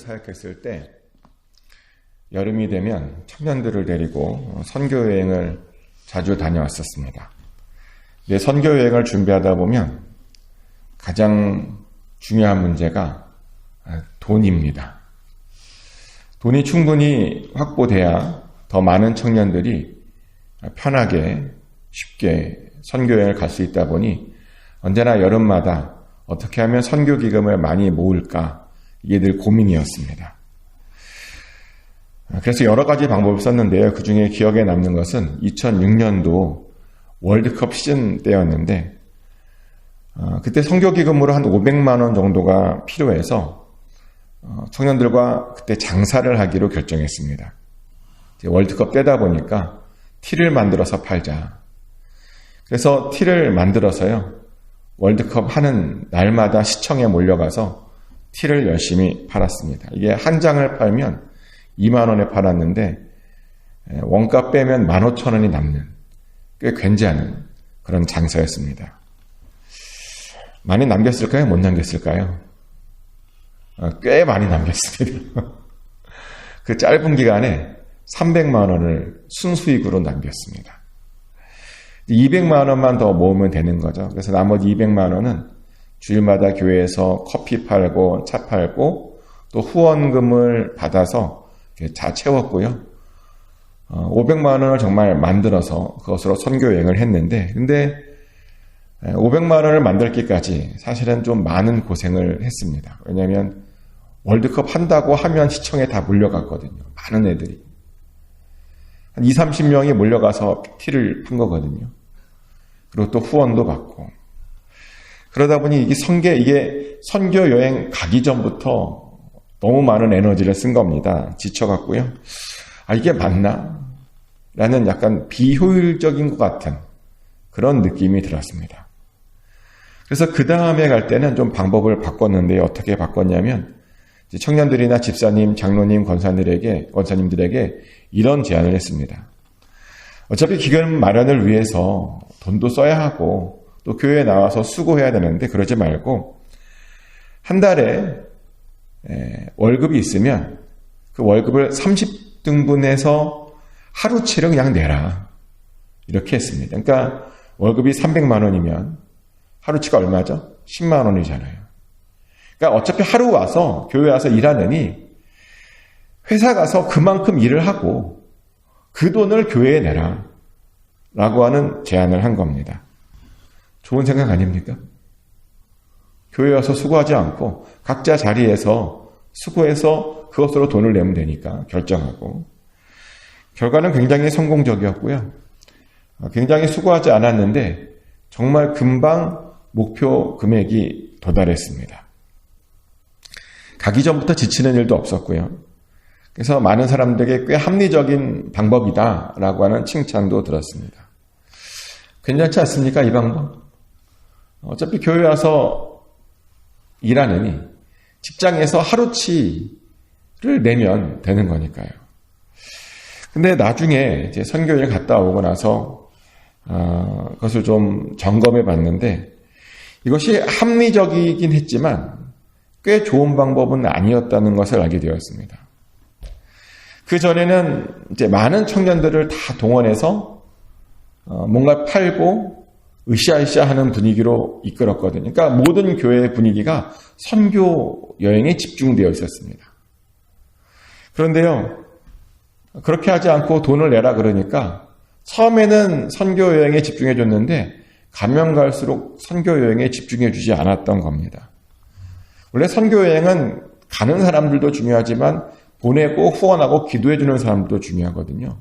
사역했을 때 여름이 되면 청년들을 데리고 선교여행을 자주 다녀왔었습니다. 근데 선교여행을 준비하다 보면 가장 중요한 문제가 돈입니다. 돈이 충분히 확보돼야 더 많은 청년들이 편하게 쉽게 선교여행을 갈 수 있다 보니 언제나 여름마다 어떻게 하면 선교기금을 많이 모을까 이게 늘 고민이었습니다. 그래서 여러 가지 방법을 썼는데요. 그중에 기억에 남는 것은 2006년도 월드컵 시즌 때였는데 그때 선교기금으로 한 500만 원 정도가 필요해서 청년들과 그때 장사를 하기로 결정했습니다. 월드컵 때다 보니까 티를 만들어서 팔자. 그래서 티를 만들어서요. 월드컵 하는 날마다 시청에 몰려가서 티를 열심히 팔았습니다. 이게 한 장을 팔면 2만 원에 팔았는데 원가 빼면 15,000원이 남는 꽤 괜찮은 그런 장사였습니다. 많이 남겼을까요? 못 남겼을까요? 꽤 많이 남겼습니다. 그 짧은 기간에 300만 원을 순수익으로 남겼습니다. 200만 원만 더 모으면 되는 거죠. 그래서 나머지 200만 원은 주일마다 교회에서 커피 팔고 차 팔고 또 후원금을 받아서 다 채웠고요. 500만 원을 정말 만들어서 그것으로 선교여행을 했는데 근데 500만 원을 만들기까지 사실은 좀 많은 고생을 했습니다. 왜냐하면 월드컵 한다고 하면 시청에 다 몰려갔거든요. 많은 애들이. 한 20, 30명이 몰려가서 티를 판 거거든요. 그리고 또 후원도 받고. 그러다 보니 이게 선교 여행 가기 전부터 너무 많은 에너지를 쓴 겁니다. 지쳐갔고요. 이게 맞나? 라는 약간 비효율적인 것 같은 그런 느낌이 들었습니다. 그래서 그 다음에 갈 때는 좀 방법을 바꿨는데 어떻게 바꿨냐면 청년들이나 집사님, 장로님, 권사님들에게 이런 제안을 했습니다. 어차피 기금 마련을 위해서 돈도 써야 하고 또 교회에 나와서 수고해야 되는데 그러지 말고 한 달에 월급이 있으면 그 월급을 30등분해서 하루치를 그냥 내라. 이렇게 했습니다. 그러니까 월급이 300만 원이면 하루치가 얼마죠? 10만 원이잖아요. 그러니까 어차피 하루 와서 교회 와서 일하느니 회사 가서 그만큼 일을 하고 그 돈을 교회에 내라 라고 하는 제안을 한 겁니다. 좋은 생각 아닙니까? 교회 와서 수고하지 않고 각자 자리에서 수고해서 그것으로 돈을 내면 되니까 결정하고 결과는 굉장히 성공적이었고요. 굉장히 수고하지 않았는데 정말 금방 목표 금액이 도달했습니다. 가기 전부터 지치는 일도 없었고요. 그래서 많은 사람들에게 꽤 합리적인 방법이다라고 하는 칭찬도 들었습니다. 괜찮지 않습니까? 이 방법? 어차피 교회 와서 일하느니 직장에서 하루치를 내면 되는 거니까요. 근데 나중에 이제 선교여행 갔다 오고 나서 그것을 좀 점검해 봤는데 이것이 합리적이긴 했지만 꽤 좋은 방법은 아니었다는 것을 알게 되었습니다. 그 전에는 이제 많은 청년들을 다 동원해서 뭔가 팔고 으쌰으쌰 하는 분위기로 이끌었거든요. 그러니까 모든 교회의 분위기가 선교 여행에 집중되어 있었습니다. 그런데요, 그렇게 하지 않고 돈을 내라 그러니까 처음에는 선교 여행에 집중해 줬는데 가면 갈수록 선교 여행에 집중해 주지 않았던 겁니다. 원래 선교 여행은 가는 사람들도 중요하지만 보내고 후원하고 기도해 주는 사람들도 중요하거든요.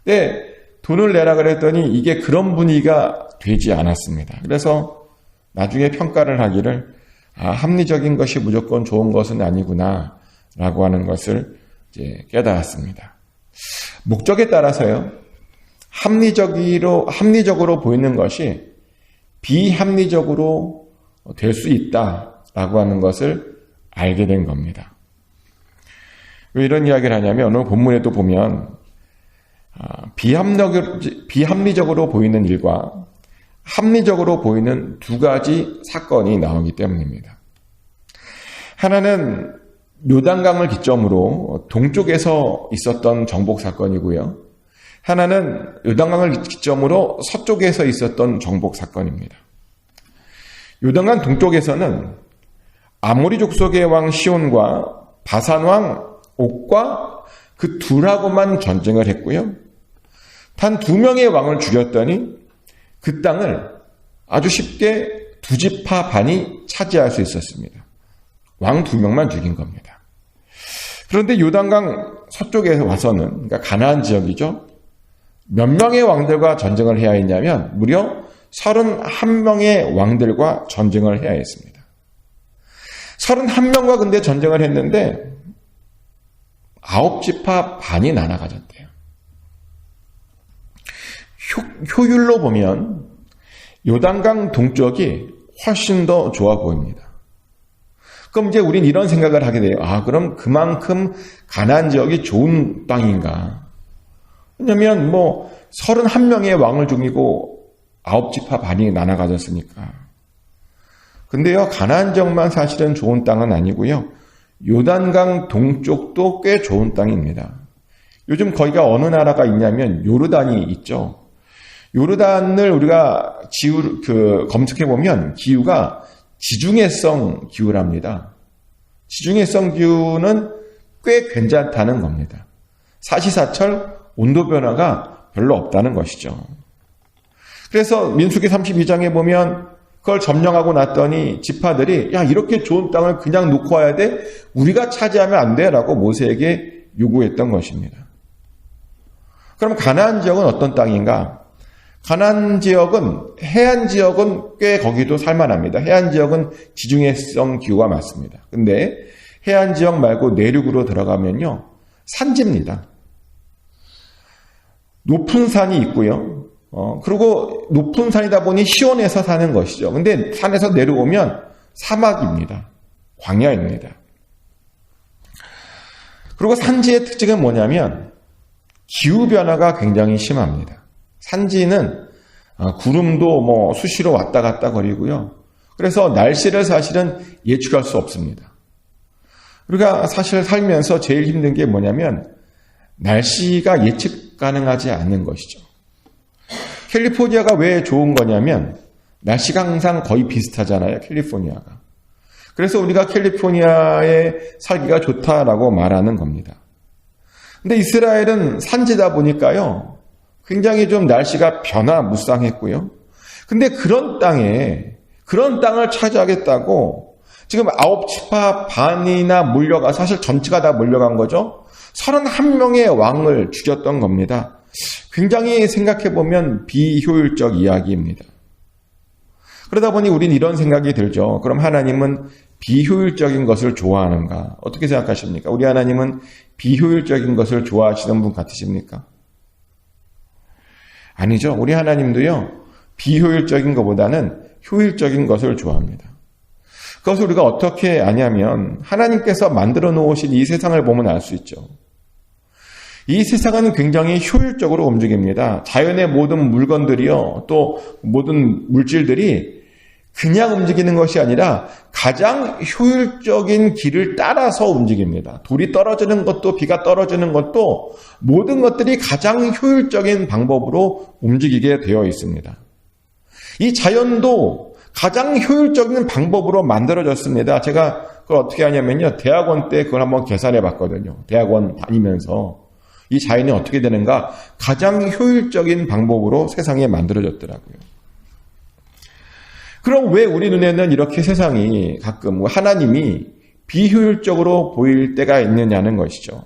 근데 돈을 내라 그랬더니 이게 그런 분위기가 되지 않았습니다. 그래서 나중에 평가를 하기를 합리적인 것이 무조건 좋은 것은 아니구나 라고 하는 것을 이제 깨달았습니다. 목적에 따라서요. 합리적으로 보이는 것이 비합리적으로 될 수 있다라고 하는 것을 알게 된 겁니다. 왜 이런 이야기를 하냐면 오늘 본문에도 보면 비합리적으로 보이는 일과 합리적으로 보이는 두 가지 사건이 나오기 때문입니다. 하나는 요단강을 기점으로 동쪽에서 있었던 정복 사건이고요. 하나는 요단강을 기점으로 서쪽에서 있었던 정복 사건입니다. 요단강 동쪽에서는 아모리 족속의 왕 시온과 바산 왕 옥과 그 둘하고만 전쟁을 했고요. 단 2명의 왕을 죽였더니 그 땅을 아주 쉽게 2지파 반이 차지할 수 있었습니다. 왕 2명만 죽인 겁니다. 그런데 요단강 서쪽에서 와서는, 그러니까 가나안 지역이죠. 몇 명의 왕들과 전쟁을 해야 했냐면 무려 31명의 왕들과 전쟁을 해야 했습니다. 31명과 근데 전쟁을 했는데 9지파 반이 나눠가졌대요. 효율로 보면 요단강 동쪽이 훨씬 더 좋아 보입니다. 그럼 이제 우린 이런 생각을 하게 돼요. 그럼 그만큼 가나안 지역이 좋은 땅인가? 왜냐면 31명의 왕을 죽이고 9지파 반이 나눠가졌으니까. 근데요, 가나안 지역만 사실은 좋은 땅은 아니고요. 요단강 동쪽도 꽤 좋은 땅입니다. 요즘 거기가 어느 나라가 있냐면 요르단이 있죠. 요르단을 우리가 검색해보면 기후가 지중해성 기후랍니다. 지중해성 기후는 꽤 괜찮다는 겁니다. 사시사철 온도 변화가 별로 없다는 것이죠. 그래서 민수기 32장에 보면 그걸 점령하고 났더니 지파들이 이렇게 좋은 땅을 그냥 놓고 와야 돼? 우리가 차지하면 안 돼? 라고 모세에게 요구했던 것입니다. 그럼 가나안 지역은 어떤 땅인가? 가나안 지역은, 해안 지역은 꽤 거기도 살만합니다. 해안 지역은 지중해성 기후가 맞습니다. 근데 해안 지역 말고 내륙으로 들어가면요, 산지입니다. 높은 산이 있고요. 그리고 높은 산이다 보니 시온에서 사는 것이죠. 근데 산에서 내려오면 사막입니다. 광야입니다. 그리고 산지의 특징은 뭐냐면 기후변화가 굉장히 심합니다. 산지는 구름도 수시로 왔다 갔다 거리고요. 그래서 날씨를 사실은 예측할 수 없습니다. 우리가 사실 살면서 제일 힘든 게 뭐냐면 날씨가 예측 가능하지 않는 것이죠. 캘리포니아가 왜 좋은 거냐면 날씨가 항상 거의 비슷하잖아요. 캘리포니아가. 그래서 우리가 캘리포니아에 살기가 좋다라고 말하는 겁니다. 근데 이스라엘은 산지다 보니까요, 굉장히 좀 날씨가 변화무쌍했고요. 근데 그런 땅을 차지하겠다고 지금 9지파 반이나 몰려가, 사실 전체가 다 몰려간 거죠. 31명의 왕을 죽였던 겁니다. 굉장히 생각해보면 비효율적 이야기입니다. 그러다 보니 우린 이런 생각이 들죠. 그럼 하나님은 비효율적인 것을 좋아하는가? 어떻게 생각하십니까? 우리 하나님은 비효율적인 것을 좋아하시는 분 같으십니까? 아니죠. 우리 하나님도요, 비효율적인 것보다는 효율적인 것을 좋아합니다. 그것을 우리가 어떻게 아냐면 하나님께서 만들어 놓으신 이 세상을 보면 알 수 있죠. 이 세상은 굉장히 효율적으로 움직입니다. 자연의 모든 물건들이요, 또 모든 물질들이 그냥 움직이는 것이 아니라 가장 효율적인 길을 따라서 움직입니다. 돌이 떨어지는 것도, 비가 떨어지는 것도 모든 것들이 가장 효율적인 방법으로 움직이게 되어 있습니다. 이 자연도 가장 효율적인 방법으로 만들어졌습니다. 제가 그걸 어떻게 하냐면요, 대학원 때 그걸 한번 계산해 봤거든요. 대학원 다니면서 이 자연이 어떻게 되는가, 가장 효율적인 방법으로 세상에 만들어졌더라고요. 그럼 왜 우리 눈에는 이렇게 세상이 가끔 하나님이 비효율적으로 보일 때가 있느냐는 것이죠.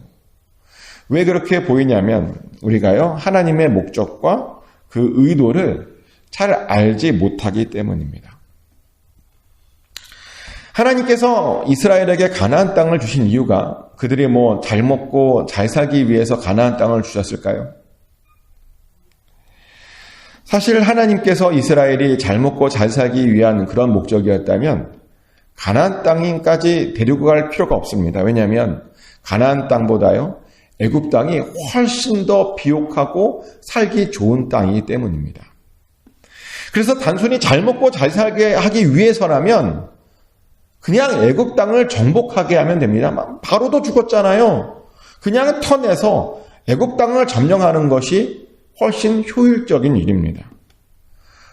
왜 그렇게 보이냐면 우리가요, 하나님의 목적과 그 의도를 잘 알지 못하기 때문입니다. 하나님께서 이스라엘에게 가나안 땅을 주신 이유가 그들이 잘 먹고 잘 살기 위해서 가나안 땅을 주셨을까요? 사실 하나님께서 이스라엘이 잘 먹고 잘 살기 위한 그런 목적이었다면 가나안 땅까지 데리고 갈 필요가 없습니다. 왜냐하면 가나안 땅보다요, 애굽 땅이 훨씬 더 비옥하고 살기 좋은 땅이기 때문입니다. 그래서 단순히 잘 먹고 잘 살게 하기 위해서라면 그냥 애굽 땅을 정복하게 하면 됩니다. 바로도 죽었잖아요. 그냥 터내서 애굽 땅을 점령하는 것이 훨씬 효율적인 일입니다.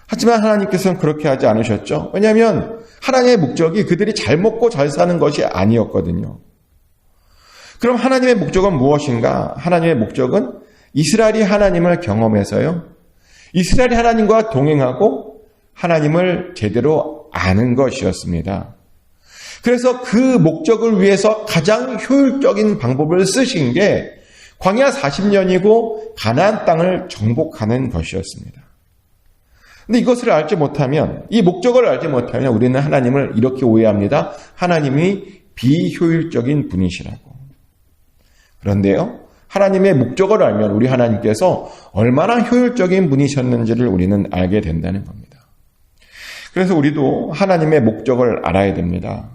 하지만 하나님께서는 그렇게 하지 않으셨죠. 왜냐하면 하나님의 목적이 그들이 잘 먹고 잘 사는 것이 아니었거든요. 그럼 하나님의 목적은 무엇인가? 하나님의 목적은 이스라엘이 하나님을 경험해서요, 이스라엘이 하나님과 동행하고 하나님을 제대로 아는 것이었습니다. 그래서 그 목적을 위해서 가장 효율적인 방법을 쓰신 게 광야 40년이고 가나안 땅을 정복하는 것이었습니다. 근데 이것을 알지 못하면, 이 목적을 알지 못하면 우리는 하나님을 이렇게 오해합니다. 하나님이 비효율적인 분이시라고. 그런데요, 하나님의 목적을 알면 우리 하나님께서 얼마나 효율적인 분이셨는지를 우리는 알게 된다는 겁니다. 그래서 우리도 하나님의 목적을 알아야 됩니다.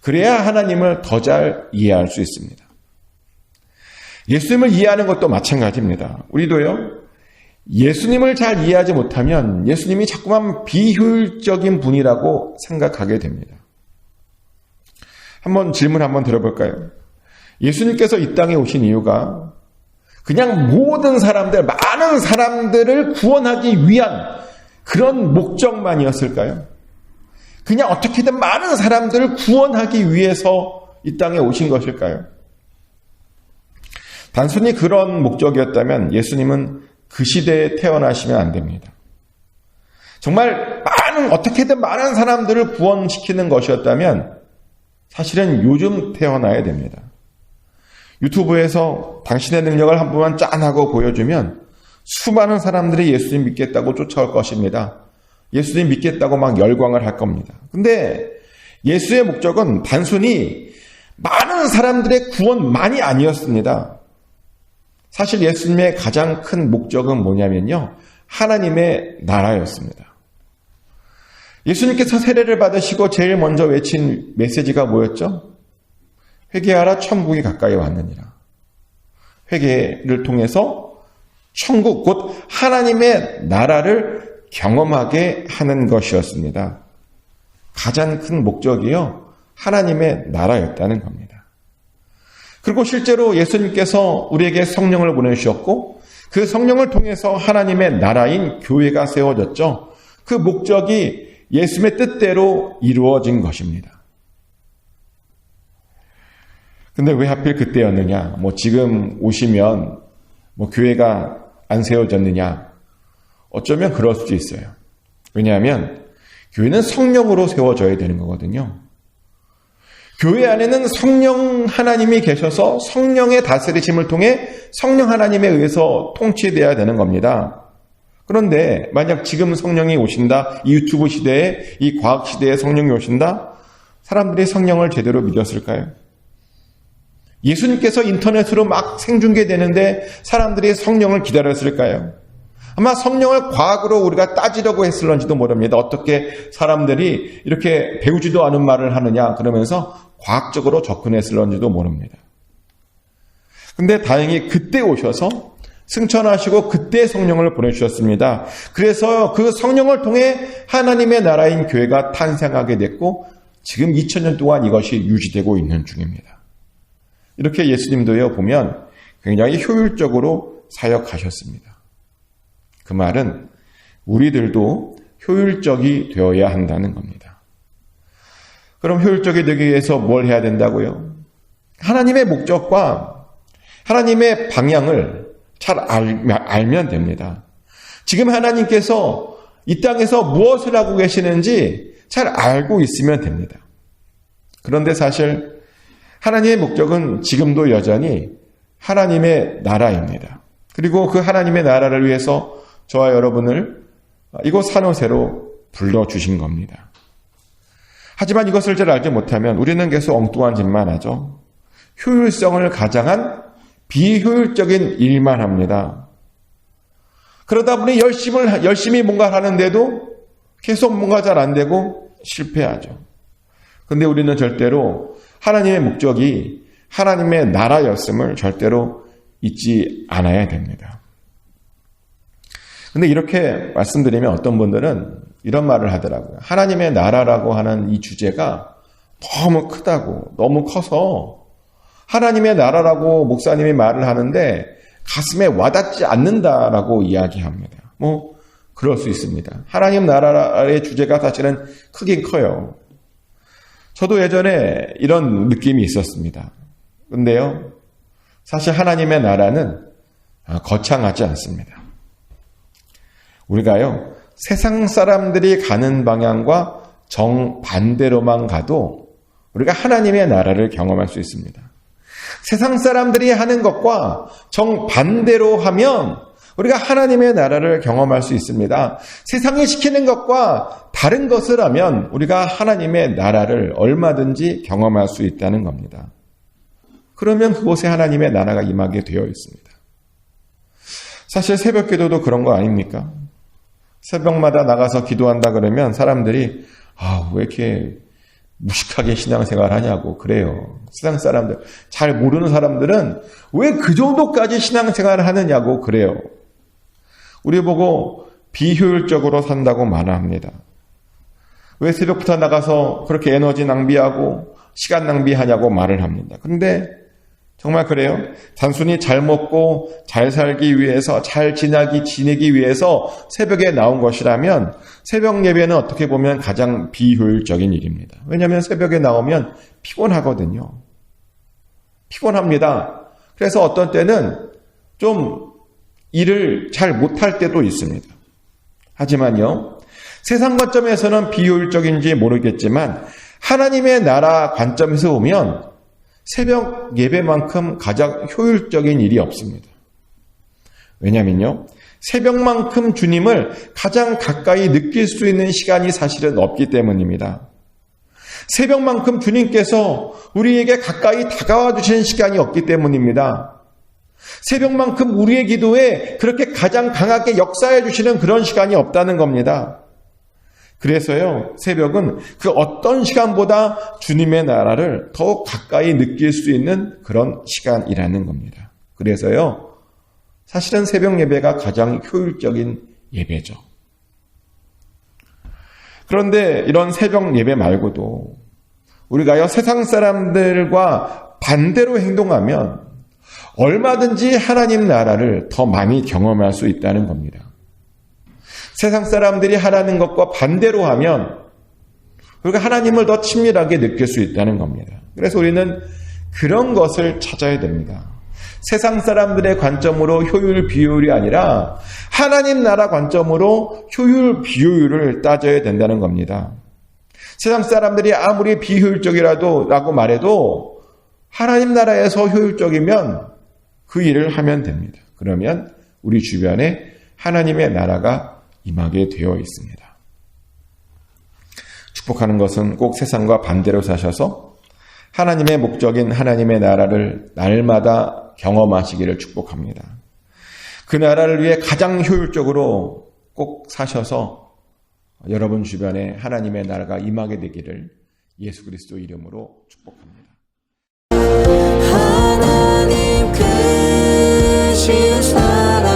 그래야 하나님을 더 잘 이해할 수 있습니다. 예수님을 이해하는 것도 마찬가지입니다. 우리도요, 예수님을 잘 이해하지 못하면 예수님이 자꾸만 비효율적인 분이라고 생각하게 됩니다. 질문 한번 들어볼까요? 예수님께서 이 땅에 오신 이유가 그냥 모든 사람들, 많은 사람들을 구원하기 위한 그런 목적만이었을까요? 그냥 어떻게든 많은 사람들을 구원하기 위해서 이 땅에 오신 것일까요? 단순히 그런 목적이었다면 예수님은 그 시대에 태어나시면 안 됩니다. 정말 어떻게든 많은 사람들을 구원시키는 것이었다면 사실은 요즘 태어나야 됩니다. 유튜브에서 당신의 능력을 한 번만 짠하고 보여주면 수많은 사람들이 예수님 믿겠다고 쫓아올 것입니다. 예수님 믿겠다고 막 열광을 할 겁니다. 근데 예수의 목적은 단순히 많은 사람들의 구원만이 아니었습니다. 사실 예수님의 가장 큰 목적은 뭐냐면요, 하나님의 나라였습니다. 예수님께서 세례를 받으시고 제일 먼저 외친 메시지가 뭐였죠? 회개하라, 천국이 가까이 왔느니라. 회개를 통해서 천국, 곧 하나님의 나라를 경험하게 하는 것이었습니다. 가장 큰 목적이요, 하나님의 나라였다는 겁니다. 그리고 실제로 예수님께서 우리에게 성령을 보내주셨고 그 성령을 통해서 하나님의 나라인 교회가 세워졌죠. 그 목적이 예수님의 뜻대로 이루어진 것입니다. 근데 왜 하필 그때였느냐? 지금 오시면 교회가 안 세워졌느냐? 어쩌면 그럴 수도 있어요. 왜냐하면 교회는 성령으로 세워져야 되는 거거든요. 교회 안에는 성령 하나님이 계셔서 성령의 다스리심을 통해 성령 하나님에 의해서 통치되어야 되는 겁니다. 그런데 만약 지금 성령이 오신다, 이 유튜브 시대에, 이 과학 시대에 성령이 오신다, 사람들이 성령을 제대로 믿었을까요? 예수님께서 인터넷으로 막 생중계되는데 사람들이 성령을 기다렸을까요? 아마 성령을 과학으로 우리가 따지려고 했을런지도 모릅니다. 어떻게 사람들이 이렇게 배우지도 않은 말을 하느냐 그러면서 과학적으로 접근했을런지도 모릅니다. 근데 다행히 그때 오셔서 승천하시고 그때 성령을 보내주셨습니다. 그래서 그 성령을 통해 하나님의 나라인 교회가 탄생하게 됐고 지금 2000년 동안 이것이 유지되고 있는 중입니다. 이렇게 예수님도요, 보면 굉장히 효율적으로 사역하셨습니다. 그 말은 우리들도 효율적이 되어야 한다는 겁니다. 그럼 효율적이 되기 위해서 뭘 해야 된다고요? 하나님의 목적과 하나님의 방향을 잘 알면 됩니다. 지금 하나님께서 이 땅에서 무엇을 하고 계시는지 잘 알고 있으면 됩니다. 그런데 사실 하나님의 목적은 지금도 여전히 하나님의 나라입니다. 그리고 그 하나님의 나라를 위해서 저와 여러분을 이곳 산호세로 불러주신 겁니다. 하지만 이것을 잘 알지 못하면 우리는 계속 엉뚱한 짓만 하죠. 효율성을 가장한 비효율적인 일만 합니다. 그러다 보니 열심히 뭔가 하는데도 계속 뭔가 잘 안 되고 실패하죠. 근데 우리는 절대로 하나님의 목적이 하나님의 나라였음을 절대로 잊지 않아야 됩니다. 근데 이렇게 말씀드리면 어떤 분들은 이런 말을 하더라고요. 하나님의 나라라고 하는 이 주제가 너무 크다고, 너무 커서 하나님의 나라라고 목사님이 말을 하는데 가슴에 와닿지 않는다라고 이야기합니다. 그럴 수 있습니다. 하나님 나라의 주제가 사실은 크긴 커요. 저도 예전에 이런 느낌이 있었습니다. 근데요, 사실 하나님의 나라는 거창하지 않습니다. 우리가요, 세상 사람들이 가는 방향과 정반대로만 가도 우리가 하나님의 나라를 경험할 수 있습니다. 세상 사람들이 하는 것과 정반대로 하면 우리가 하나님의 나라를 경험할 수 있습니다. 세상이 시키는 것과 다른 것을 하면 우리가 하나님의 나라를 얼마든지 경험할 수 있다는 겁니다. 그러면 그곳에 하나님의 나라가 임하게 되어 있습니다. 사실 새벽 기도도 그런 거 아닙니까? 새벽마다 나가서 기도한다 그러면 사람들이 왜 이렇게 무식하게 신앙생활 하냐고 그래요. 세상 사람들, 잘 모르는 사람들은 왜 그 정도까지 신앙생활을 하느냐고 그래요. 우리 보고 비효율적으로 산다고 말합니다. 왜 새벽부터 나가서 그렇게 에너지 낭비하고 시간 낭비하냐고 말을 합니다. 그런데 정말 그래요? 단순히 잘 먹고 잘 살기 위해서, 잘 지내기 위해서 새벽에 나온 것이라면 새벽 예배는 어떻게 보면 가장 비효율적인 일입니다. 왜냐하면 새벽에 나오면 피곤하거든요. 피곤합니다. 그래서 어떤 때는 좀 일을 잘 못할 때도 있습니다. 하지만요, 세상 관점에서는 비효율적인지 모르겠지만 하나님의 나라 관점에서 보면 새벽 예배만큼 가장 효율적인 일이 없습니다. 왜냐면요, 새벽만큼 주님을 가장 가까이 느낄 수 있는 시간이 사실은 없기 때문입니다. 새벽만큼 주님께서 우리에게 가까이 다가와 주시는 시간이 없기 때문입니다. 새벽만큼 우리의 기도에 그렇게 가장 강하게 역사해 주시는 그런 시간이 없다는 겁니다. 그래서요, 새벽은 그 어떤 시간보다 주님의 나라를 더욱 가까이 느낄 수 있는 그런 시간이라는 겁니다. 그래서요, 사실은 새벽 예배가 가장 효율적인 예배죠. 그런데 이런 새벽 예배 말고도 우리가요, 세상 사람들과 반대로 행동하면 얼마든지 하나님 나라를 더 많이 경험할 수 있다는 겁니다. 세상 사람들이 하라는 것과 반대로 하면 우리가 하나님을 더 친밀하게 느낄 수 있다는 겁니다. 그래서 우리는 그런 것을 찾아야 됩니다. 세상 사람들의 관점으로 효율, 비효율이 아니라 하나님 나라 관점으로 효율, 비효율을 따져야 된다는 겁니다. 세상 사람들이 아무리 비효율적이라고 말해도 하나님 나라에서 효율적이면 그 일을 하면 됩니다. 그러면 우리 주변에 하나님의 나라가 임하게 되어 있습니다. 축복하는 것은 꼭 세상과 반대로 사셔서 하나님의 목적인 하나님의 나라를 날마다 경험하시기를 축복합니다. 그 나라를 위해 가장 효율적으로 꼭 사셔서 여러분 주변에 하나님의 나라가 임하게 되기를 예수 그리스도 이름으로 축복합니다. 하나님 크신 사랑